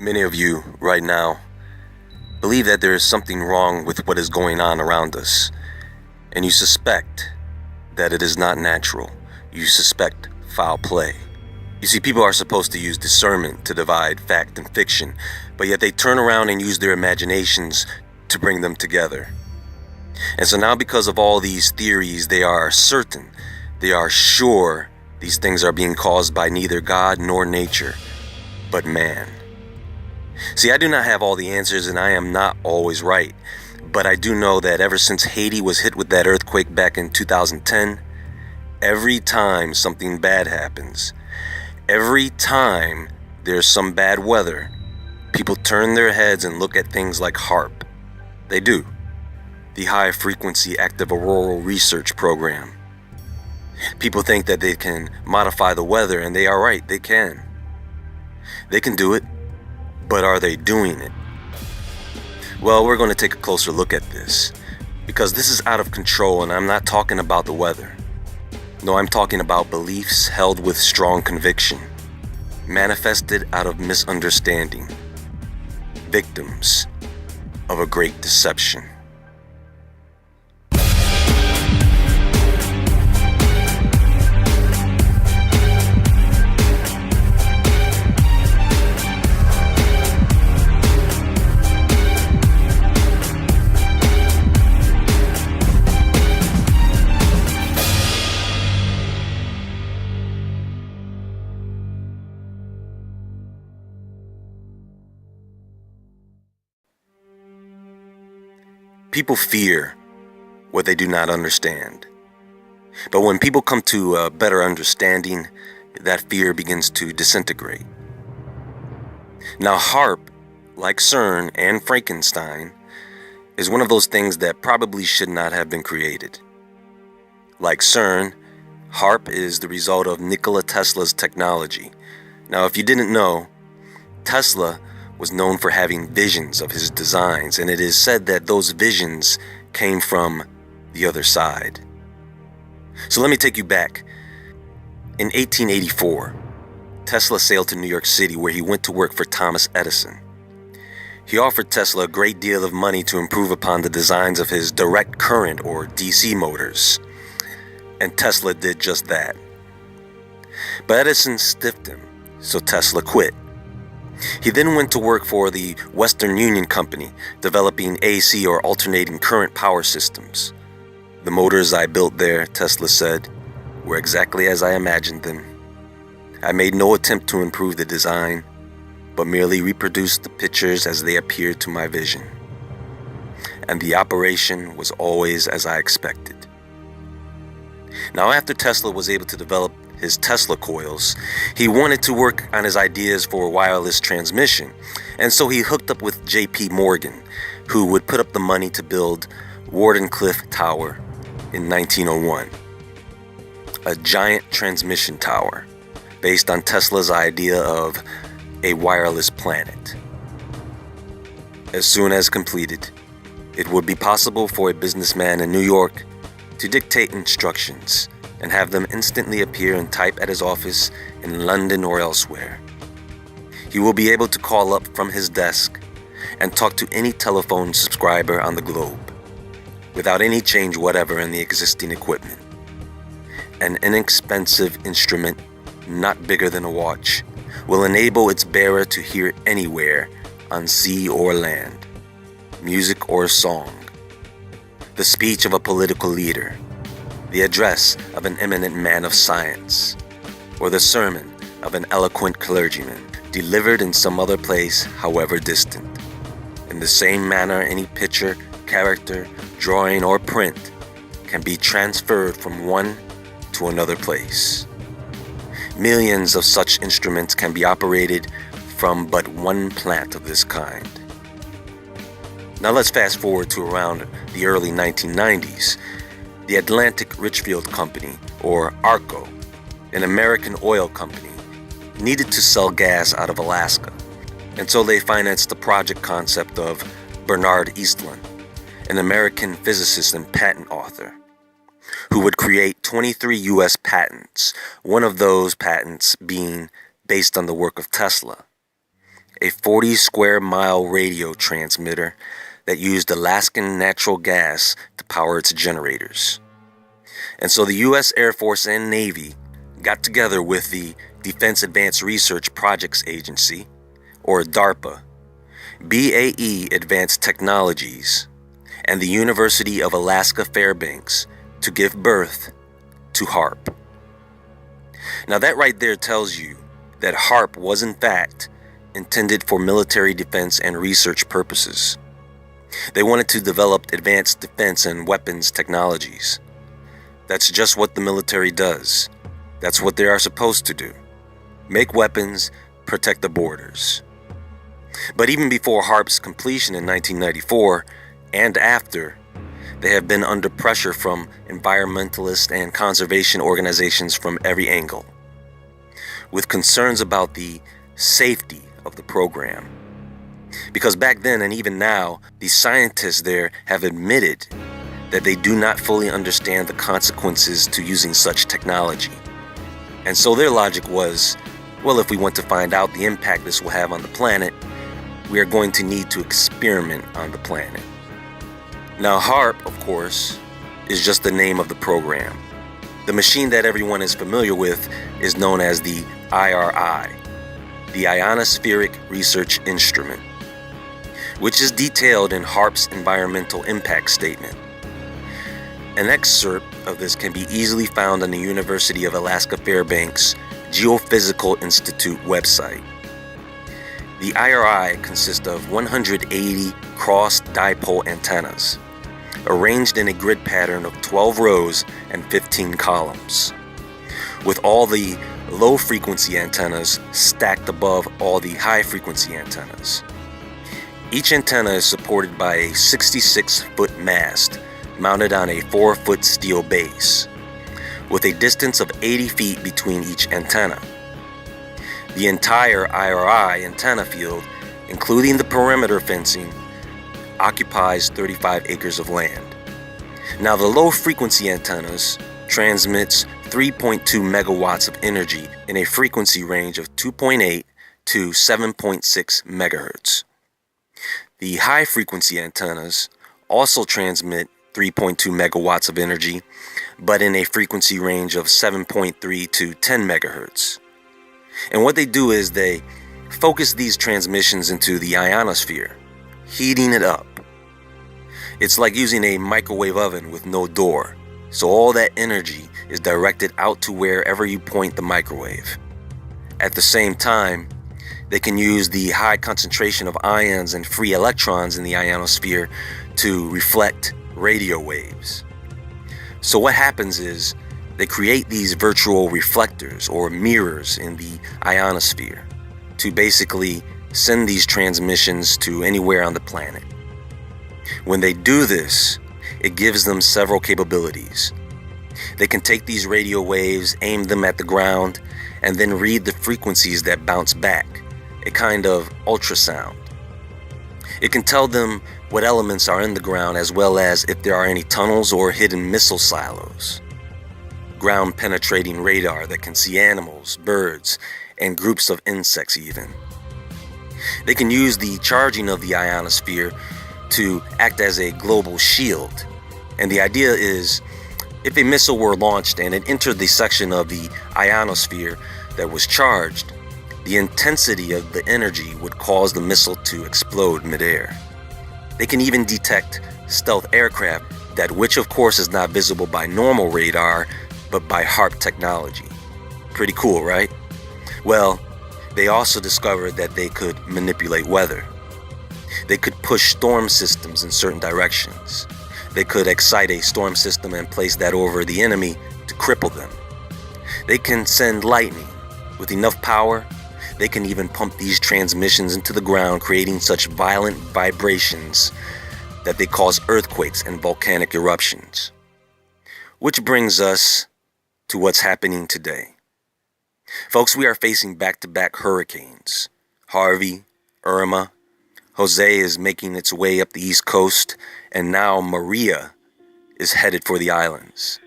Many of you, right now, believe that there is something wrong with what is going on around us, and you suspect that it is not natural. You suspect foul play. You see, people are supposed to use discernment to divide fact and fiction, but yet they turn around and use their imaginations to bring them together. And so now, because of all these theories, they are certain, they are sure these things are being caused by neither God nor nature, but man. See, I do not have all the answers, and I am not always right, but I do know that ever since Haiti was hit with that earthquake back in 2010, every time something bad happens, every time there's some bad weather, people turn their heads and look at things like H.A.A.R.P. They do. The High Frequency Active Auroral Research Program. People think that they can modify the weather, and they are right, they can. They can do it, but are they doing it? Well, we're going to take a closer look at this, because this is out of control, and I'm not talking about the weather. No, I'm talking about beliefs held with strong conviction, manifested out of misunderstanding, victims of a great deception. People fear what they do not understand. But when people come to a better understanding, that fear begins to disintegrate. Now, H.A.A.R.P, like CERN and Frankenstein, is one of those things that probably should not have been created. Like CERN, H.A.A.R.P is the result of Nikola Tesla's technology. Now, if you didn't know, Tesla was known for having visions of his designs, and it is said that those visions came from the other side. So let me take you back. In 1884, Tesla sailed to New York City, where he went to work for Thomas Edison. He offered Tesla a great deal of money to improve upon the designs of his direct current or DC motors, and Tesla did just that. But Edison stiffed him, so Tesla quit. He then went to work for the Western Union Company, developing AC or alternating current power systems. The motors I built there, Tesla said, were exactly as I imagined them. I made no attempt to improve the design, but merely reproduced the pictures as they appeared to my vision. And the operation was always as I expected. Now, after Tesla was able to develop his Tesla coils, he wanted to work on his ideas for wireless transmission, and so he hooked up with J.P. Morgan, who would put up the money to build Wardenclyffe Tower in 1901, a giant transmission tower based on Tesla's idea of a wireless planet. As soon as completed, it would be possible for a businessman in New York to dictate instructions and have them instantly appear and type at his office in London or elsewhere. He will be able to call up from his desk and talk to any telephone subscriber on the globe, without any change whatever in the existing equipment. An inexpensive instrument, not bigger than a watch, will enable its bearer to hear anywhere on sea or land, music or song, the speech of a political leader, the address of an eminent man of science, or the sermon of an eloquent clergyman, delivered in some other place, however distant. In the same manner, any picture, character, drawing, or print can be transferred from one to another place. Millions of such instruments can be operated from but one plant of this kind. Now let's fast forward to around the early 1990s. The Atlantic Richfield Company, or ARCO, an American oil company, needed to sell gas out of Alaska, and so they financed the project concept of Bernard Eastlund, an American physicist and patent author, who would create 23 U.S. patents, one of those patents being based on the work of Tesla, a 40 square mile radio transmitter that used Alaskan natural gas to power its generators. And so the U.S. Air Force and Navy got together with the Defense Advanced Research Projects Agency, or DARPA, BAE Advanced Technologies, and the University of Alaska Fairbanks to give birth to H.A.R.P. Now that right there tells you that H.A.R.P was in fact intended for military defense and research purposes. They wanted to develop advanced defense and weapons technologies. That's just what the military does. That's what they are supposed to do. Make weapons, protect the borders. But even before H.A.R.P's completion in 1994 and after, they have been under pressure from environmentalist and conservation organizations from every angle, with concerns about the safety of the program. Because back then and even now, the scientists there have admitted that they do not fully understand the consequences to using such technology. And so their logic was, well, if we want to find out the impact this will have on the planet, we are going to need to experiment on the planet. Now, H.A.R.P, of course, is just the name of the program. The machine that everyone is familiar with is known as the IRI, the Ionospheric Research Instrument, which is detailed in H.A.R.P's Environmental Impact Statement. An excerpt of this can be easily found on the University of Alaska Fairbanks Geophysical Institute website. The IRI consists of 180 cross-dipole antennas, arranged in a grid pattern of 12 rows and 15 columns, with all the low-frequency antennas stacked above all the high-frequency antennas. Each antenna is supported by a 66-foot mast mounted on a 4-foot steel base, with a distance of 80 feet between each antenna. The entire IRI antenna field, including the perimeter fencing, occupies 35 acres of land. Now, the low-frequency antennas transmits 3.2 megawatts of energy in a frequency range of 2.8 to 7.6 megahertz. The high-frequency antennas also transmit 3.2 megawatts of energy, but in a frequency range of 7.3 to 10 megahertz. And what they do is they focus these transmissions into the ionosphere, heating it up. It's like using a microwave oven with no door, so all that energy is directed out to wherever you point the microwave. At the same time, they can use the high concentration of ions and free electrons in the ionosphere to reflect radio waves. So what happens is they create these virtual reflectors or mirrors in the ionosphere to basically send these transmissions to anywhere on the planet. When they do this, it gives them several capabilities. They can take these radio waves, aim them at the ground, and then read the frequencies that bounce back, a kind of ultrasound. It can tell them what elements are in the ground, as well as if there are any tunnels or hidden missile silos. Ground-penetrating radar that can see animals, birds, and groups of insects even. They can use the charging of the ionosphere to act as a global shield. And the idea is, if a missile were launched and it entered the section of the ionosphere that was charged, the intensity of the energy would cause the missile to explode midair. They can even detect stealth aircraft, that which of course is not visible by normal radar, but by H.A.R.P technology. Pretty cool, right? Well, they also discovered that they could manipulate weather. They could push storm systems in certain directions. They could excite a storm system and place that over the enemy to cripple them. They can send lightning. With enough power, they can even pump these transmissions into the ground, creating such violent vibrations that they cause earthquakes and volcanic eruptions. Which brings us to what's happening today. Folks, we are facing back-to-back hurricanes. Harvey, Irma, Jose is making its way up the East Coast, and now Maria is headed for the islands.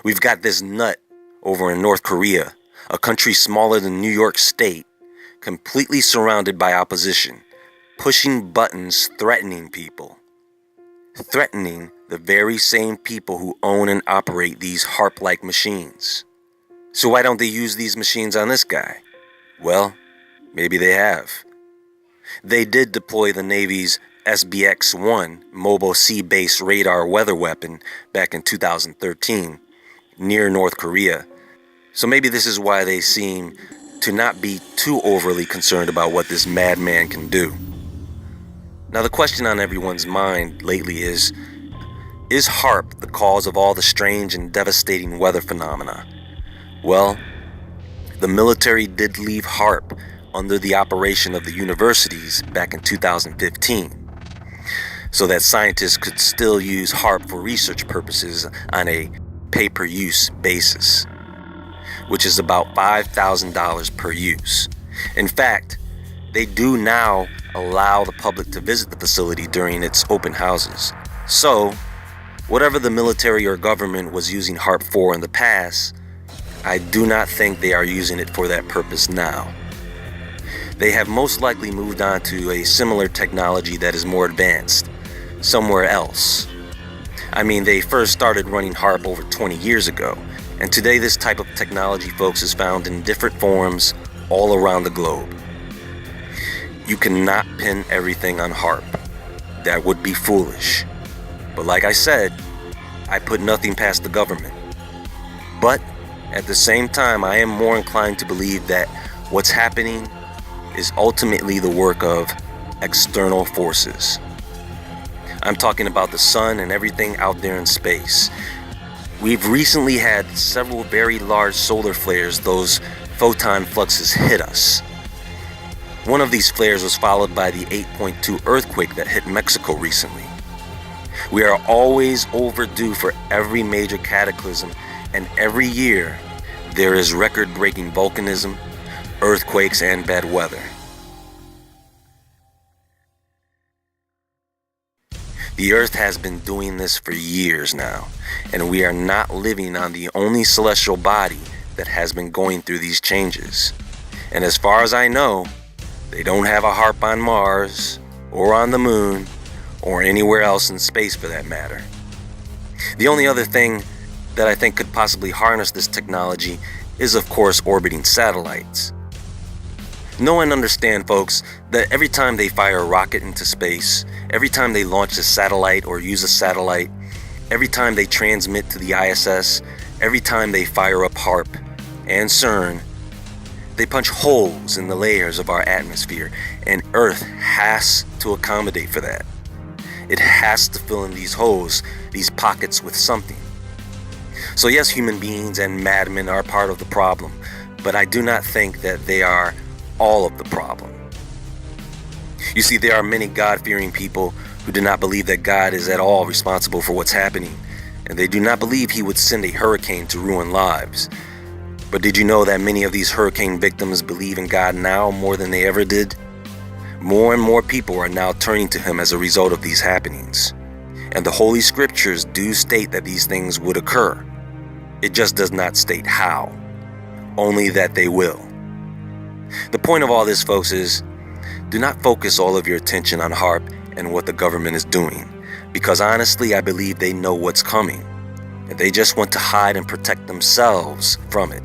We've got this nut over in North Korea, a country smaller than New York State, completely surrounded by opposition, pushing buttons threatening people. Threatening the very same people who own and operate these HAARP-like machines. So why don't they use these machines on this guy? Well, maybe they have. They did deploy the Navy's SBX-1 mobile sea-based radar weather weapon back in 2013 near North Korea. So maybe this is why they seem to not be too overly concerned about what this madman can do. Now the question on everyone's mind lately is HAARP the cause of all the strange and devastating weather phenomena? Well, the military did leave HAARP under the operation of the universities back in 2015, so that scientists could still use HAARP for research purposes on a pay-per-use basis, which is about $5,000 per use. In fact, they do now allow the public to visit the facility during its open houses. So, whatever the military or government was using HAARP for in the past, I do not think they are using it for that purpose now. They have most likely moved on to a similar technology that is more advanced, somewhere else. I mean, they first started running HAARP over 20 years ago, and today this type of technology, folks, is found in different forms all around the globe. You cannot pin everything on HAARP. That would be foolish. But like I said, I put nothing past the government. But at the same time, I am more inclined to believe that what's happening is ultimately the work of external forces. I'm talking about the sun and everything out there in space. We've recently had several very large solar flares, those photon fluxes, hit us. One of these flares was followed by the 8.2 earthquake that hit Mexico recently. We are always overdue for every major cataclysm, and every year there is record-breaking volcanism, earthquakes, and bad weather. The Earth has been doing this for years now, and we are not living on the only celestial body that has been going through these changes. And as far as I know, they don't have a HAARP on Mars, or on the moon, or anywhere else in space for that matter. The only other thing that I think could possibly harness this technology is, of course, orbiting satellites. Know and understand, folks, that every time they fire a rocket into space, every time they launch a satellite or use a satellite, every time they transmit to the ISS, every time they fire up HAARP and CERN, they punch holes in the layers of our atmosphere, and Earth has to accommodate for that. It has to fill in these holes, these pockets, with something. So yes, human beings and madmen are part of the problem, but I do not think that they are all of the problem. You see, there are many God-fearing people who do not believe that God is at all responsible for what's happening, and they do not believe He would send a hurricane to ruin lives. But did you know that many of these hurricane victims believe in God now more than they ever did? More and more people are now turning to Him as a result of these happenings. And the Holy Scriptures do state that these things would occur. It just does not state how, only that they will. The point of all this, folks, is do not focus all of your attention on HAARP and what the government is doing, because honestly, I believe they know what's coming, and they just want to hide and protect themselves from it,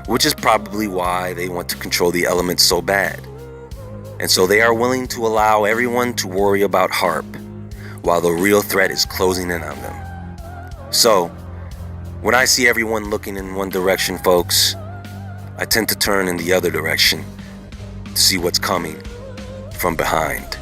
which is probably why they want to control the elements so bad. And so they are willing to allow everyone to worry about HAARP while the real threat is closing in on them. So, when I see everyone looking in one direction, folks, I tend to turn in the other direction to see what's coming from behind.